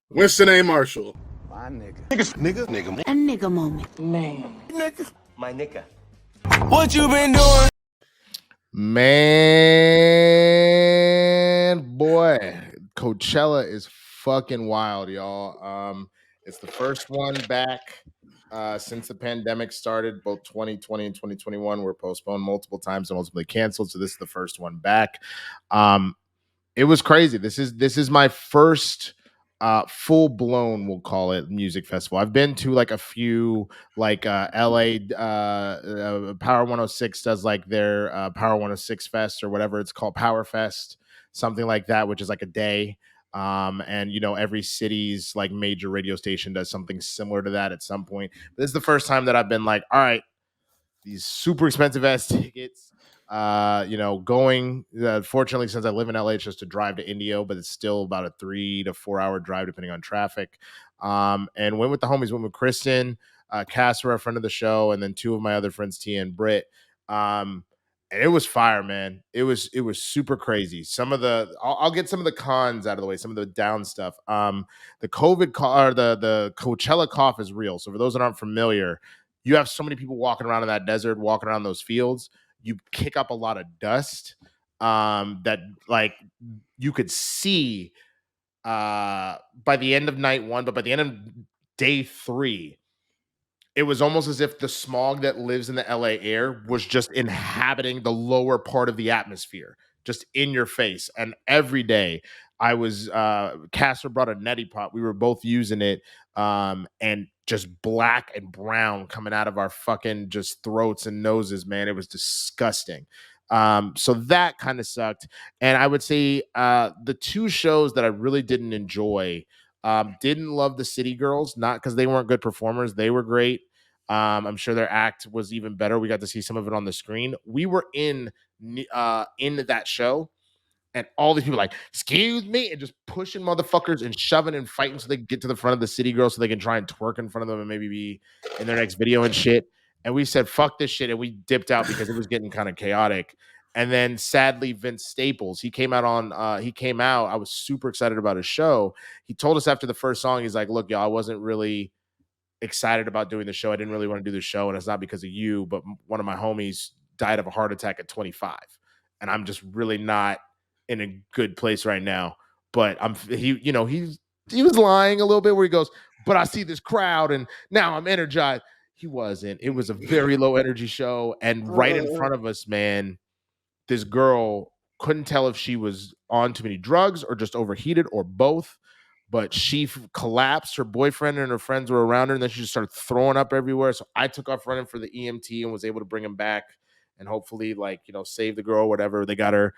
Winston A. Marshall. My nigga. Nigga. A nigga moment. Man. Nigga. My nigga. What you been doing? Man, boy, Coachella is fucking wild, y'all. It's the first one back since the pandemic started. Both 2020 and 2021 were postponed multiple times and ultimately canceled. So this is the first one back. It was crazy. This is my first full blown, we'll call it, music festival. I've been to like a few, like LA Power 106 does like their Power 106 Fest or whatever it's called, Power Fest, something like that, which is like a day. And you know, every city's like major radio station does something similar to that at some point. This is the first time that I've been like, all right, these super expensive ass tickets. You know, going fortunately, since I live in LA, it's just to drive to Indio, but it's still about a 3 to 4 hour drive depending on traffic. And went with the homies, went with Kristen, Casper, a friend of the show, and then two of my other friends, Tia and Britt. And it was fire, man. It was super crazy. Some of the I'll get some of the cons out of the way, some of the down stuff. The or the Coachella cough is real. So for those that aren't familiar, you have so many people walking around in that desert, walking around those fields. You kick up a lot of dust that like you could see by the end of night one, but by the end of day 3, it was almost as if the smog that lives in the LA air was just inhabiting the lower part of the atmosphere, just in your face. And every day I was Casper brought a neti pot. We were both using it. And just black and brown coming out of our fucking just throats and noses, man. It was disgusting. So that kind of sucked. And I would say the two shows that I really didn't enjoy, didn't love the City Girls, not because they weren't good performers. They were great. I'm sure their act was even better. We got to see some of it on the screen. We were in that show, and all these people like, excuse me, and just pushing motherfuckers and shoving and fighting so they can get to the front of the City Girls so they can try and twerk in front of them and maybe be in their next video and shit. And we said, fuck this shit. And we dipped out because it was getting kind of chaotic. And then sadly, Vince Staples, he came out. I was super excited about his show. He told us after the first song, he's like, look, y'all, I wasn't really excited about doing the show. I didn't really want to do the show. And it's not because of you, but one of my homies died of a heart attack at 25. And I'm just really not in a good place right now. But he was lying a little bit where he goes, but I see this crowd and now I'm energized. He wasn't. It was a very low energy show. And right in front of us, man, this girl couldn't tell if she was on too many drugs or just overheated or both. But she collapsed. Her boyfriend and her friends were around her, and then she just started throwing up everywhere. So I took off running for the EMT and was able to bring him back and hopefully, like, you know, save the girl, whatever. They got her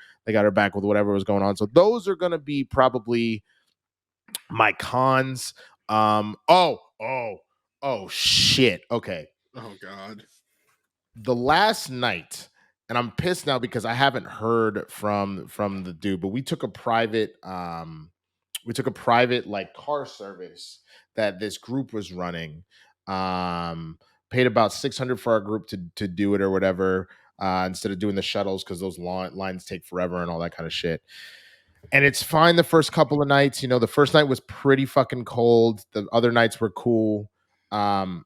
back with whatever was going on. So those are gonna be probably my cons. Oh shit. Okay. Oh God. The last night, and I'm pissed now because I haven't heard from the dude, but we took a private like car service that this group was running. Paid about $600 for our group to do it or whatever, instead of doing the shuttles because those lines take forever and all that kind of shit. And it's fine the first couple of nights. You know, the first night was pretty fucking cold. The other nights were cool. And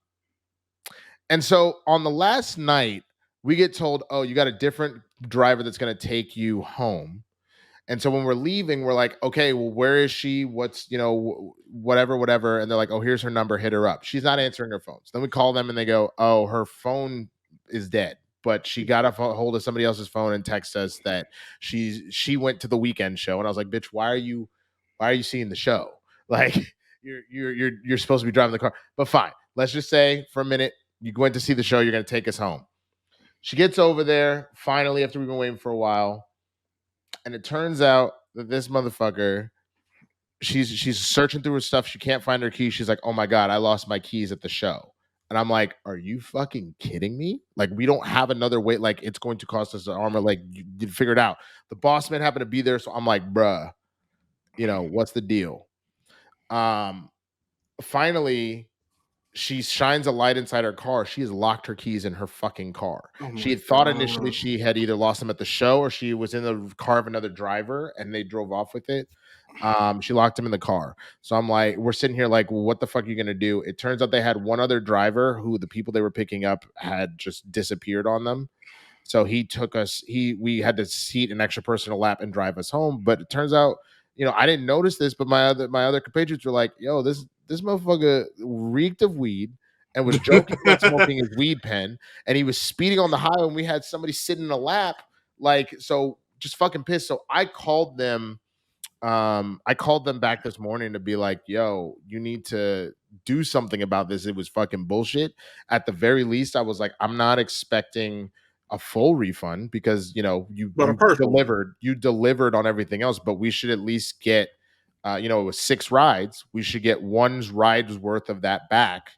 so on the last night, we get told, oh, you got a different driver that's going to take you home. And so when we're leaving, we're like, okay, well, where is she? What's, you know, whatever. And they're like, oh, here's her number. Hit her up. She's not answering her phone. So then we call them and they go, oh, her phone is dead. But she got a hold of somebody else's phone and text us that she went to the weekend show. And I was like, bitch, why are you seeing the show? Like you're supposed to be driving the car. But fine. Let's just say for a minute, you went to see the show. You're going to take us home. She gets over there finally after we've been waiting for a while. And it turns out that this motherfucker, she's searching through her stuff. She can't find her keys. She's like, oh my God, I lost my keys at the show. And I'm like, are you fucking kidding me? Like, we don't have another way. Like, it's going to cost us an arm. Like, you figure it out. The boss man happened to be there. So I'm like, bruh, you know, what's the deal? Finally, she shines a light inside her car. She has locked her keys in her fucking car. Oh She my had thought initially God. she had either lost them at the show or she was in the car of another driver and they drove off with it. She locked him in the car. So I'm like, we're sitting here like, well, what the fuck are you gonna do? It turns out they had one other driver who the people they were picking up had just disappeared on them. So he took us. We had to seat an extra person a lap and drive us home. But it turns out, I didn't notice this, but my other compatriots were like, "Yo, this motherfucker reeked of weed and was joking about smoking his weed pen, and he was speeding on the highway. And we had somebody sitting in a lap, like so, just fucking pissed. So I called them. I called them back this morning to be like, "Yo, you need to do something about this. It was fucking bullshit." At the very least, I was like, "I'm not expecting a full refund because you But a partial one. delivered on everything else, but we should at least get it was 6 rides. We should get one's ride's worth of that back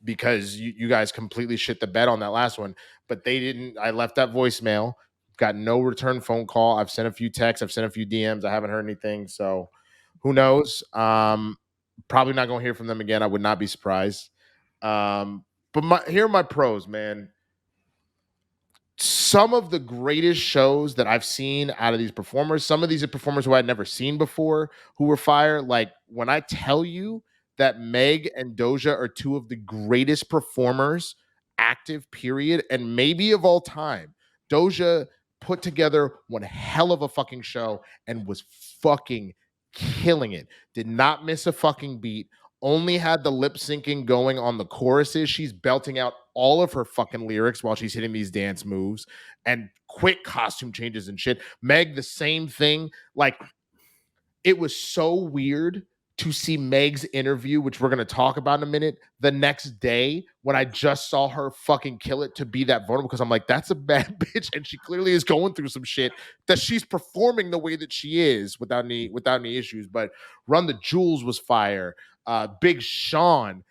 because you guys completely shit the bed on that last one." But they didn't. I left that voicemail, got no return phone call. I've sent a few texts, I've sent a few DMs. I haven't heard anything. So who knows? Probably not going to hear from them again. I would not be surprised. But here are my pros, man. Some of the greatest shows that I've seen out of these performers, some of these are performers who I'd never seen before who were fire. Like when I tell you that Meg and Doja are two of the greatest performers active, period, and maybe of all time. Doja put together one hell of a fucking show and was fucking killing it. Did not miss a fucking beat. Only had the lip syncing going on the choruses. She's belting out all of her fucking lyrics while she's hitting these dance moves and quick costume changes and shit. Meg, the same thing. Like, it was so weird to see Meg's interview, which we're going to talk about in a minute, the next day when I just saw her fucking kill it to be that vulnerable because I'm like, that's a bad bitch. And she clearly is going through some shit that she's performing the way that she is without any issues. But Run the Jewels was fire. Big Sean,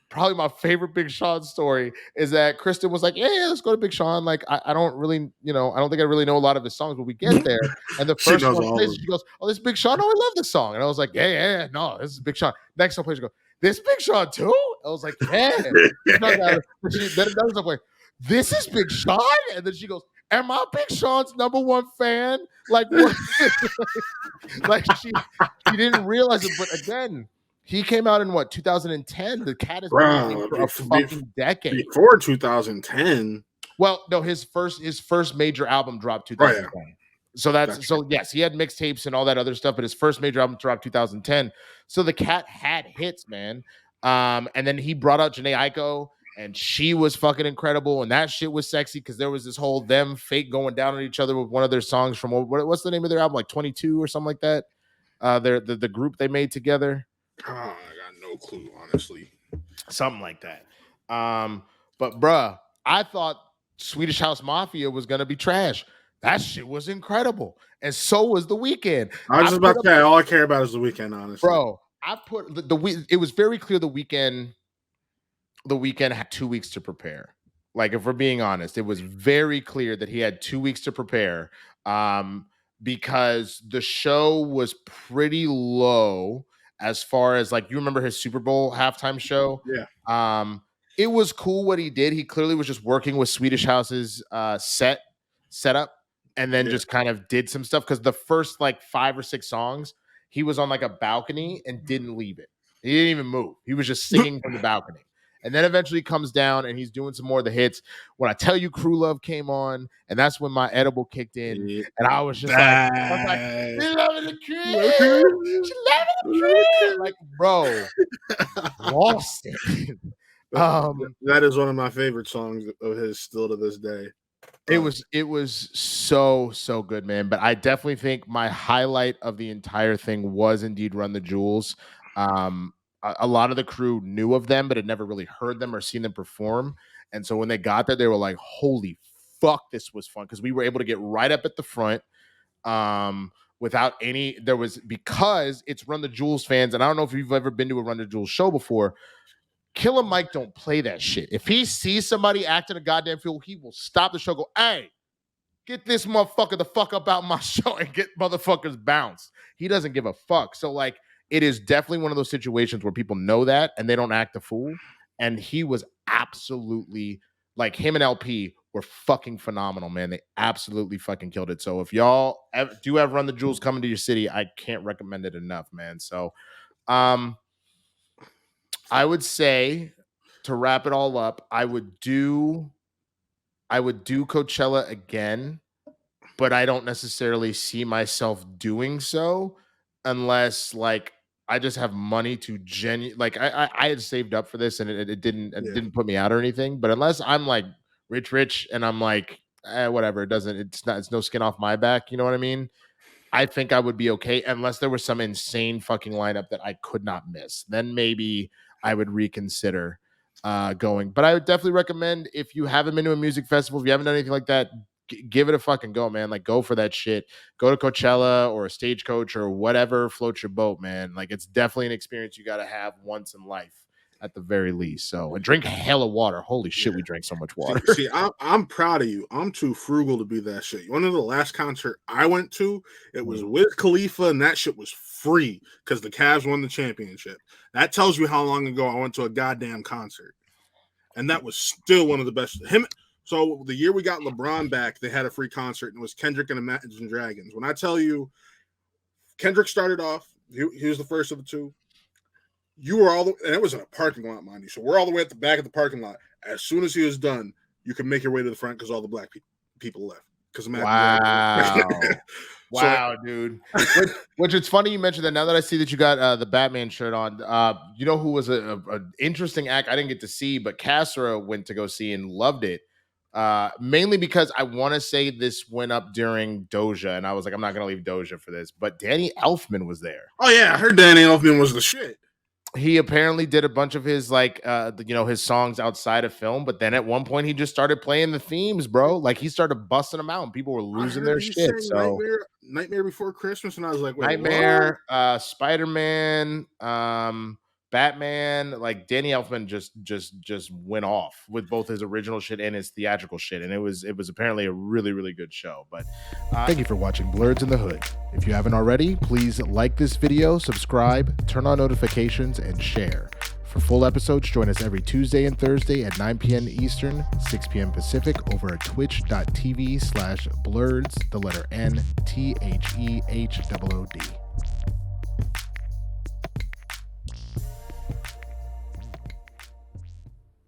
probably my favorite Big Sean story is that Kristen was like, yeah, let's go to Big Sean. Like, I don't really, I don't think I really know a lot of his songs, but we get there. And the She first knows one all plays, of them. she goes, oh, this is Big Sean. Oh, I love this song. And I was like, yeah, no, this is Big Sean. Next song plays, she goes, this Big Sean too? I was like, yeah. Then another song plays, this is Big Sean? And then she goes, am I Big Sean's #1 fan? Like, what? Like, she didn't realize it. But again, he came out in 2010. The cat has been running for a fucking decade. Before 2010. Well, no, his first major album dropped 2010. Oh, yeah. So yes, he had mixtapes and all that other stuff, but his first major album dropped 2010. So the cat had hits, man. And then he brought out Jhené Aiko, and she was fucking incredible, and that shit was sexy because there was this whole them fake going down on each other with one of their songs from what's the name of their album, like 22 or something like that. The group they made together. Oh, I got no clue, honestly. Something like that. But bruh, I thought Swedish House Mafia was gonna be trash. That shit was incredible, and so was The Weeknd. I was just about to say, all I care about is The Weeknd, honestly. Bro, I put it was very clear The Weeknd had 2 weeks to prepare. Like, if we're being honest, it was very clear that he had 2 weeks to prepare. Because the show was pretty low as far as, like, you remember his Super Bowl halftime show? Yeah. It was cool what he did. He clearly was just working with Swedish House's setup and then just kind of did some stuff because the first like 5 or 6 songs, he was on like a balcony and didn't leave it. He didn't even move. He was just singing from the balcony. And then eventually comes down and he's doing some more of the hits. When I Tell You Crew Love came on, and that's when my edible kicked in. And I was just like, she loving the crib. She loving the crib. Like, bro, lost it. That is one of my favorite songs of his still to this day. It was so good, man. But I definitely think my highlight of the entire thing was indeed Run the Jewels. A lot of the crew knew of them, but had never really heard them or seen them perform. And so when they got there, they were like, holy fuck, this was fun. Because we were able to get right up at the front without any, because it's Run the Jewels fans. And I don't know if you've ever been to a Run the Jewels show before. Killer Mike don't play that shit. If he sees somebody acting a goddamn fool, he will stop the show, go, hey, get this motherfucker the fuck up out my show and get motherfuckers bounced. He doesn't give a fuck. So, like, it is definitely one of those situations where people know that and they don't act a fool. and he was absolutely like him and LP were fucking phenomenal, man. They absolutely fucking killed it. So if y'all do have Run the Jewels coming to your city, I can't recommend it enough, man. So I would say to wrap it all up, I would do Coachella again, but I don't necessarily see myself doing so unless like I just have money to like I had saved up for this and it didn't put me out or anything. But unless I'm like rich and I'm like whatever, it's no skin off my back. You know what I mean? I think I would be okay unless there was some insane fucking lineup that I could not miss. Then maybe I would reconsider going. But I would definitely recommend if you haven't been to a music festival, if you haven't done anything like that, give it a fucking go, man. Like go for that shit. Go to Coachella or a Stagecoach or whatever floats your boat, man. Like it's definitely an experience you got to have once in life at the very least. So, and drink hella water. Holy shit, we drank so much water. See, I'm proud of you. I'm too frugal to be that shit. One of the last concert I went to, it was with Khalifa, and that shit was free because the Cavs won the championship. That tells you how long ago I went to a goddamn concert, and that was still one of the best. So the year we got LeBron back, they had a free concert, and it was Kendrick and Imagine Dragons. When I tell you, Kendrick started off, he was the first of the two. You were and it was in a parking lot, mind you. So we're all the way at the back of the parking lot. As soon as he was done, you could make your way to the front because all the black people left. Wow, dude. Which it's funny you mentioned that. Now that I see that you got the Batman shirt on, you know who was an interesting act I didn't get to see, but Cassera went to go see and loved it. Mainly because I want to say this went up during Doja, and I was like, I'm not gonna leave Doja for this. But Danny Elfman was there. Oh yeah, I heard Danny Elfman was the shit. He apparently did a bunch of his his songs outside of film, but then at one point he just started playing the themes, bro. Like he started busting them out, and people were losing their shit. So Nightmare Before Christmas, and I was like, wait, Nightmare, Spider-Man, Batman. Like Danny Elfman just went off with both his original shit and his theatrical shit, and it was apparently a really, really good show. But thank you for watching Blerds in the Hood. If you haven't already, please like this video, subscribe, turn on notifications, and share. For full episodes, join us every Tuesday and Thursday at 9 p.m. Eastern, 6 p.m. Pacific over at twitch.tv/Blerds, the letter NTHEHOOD.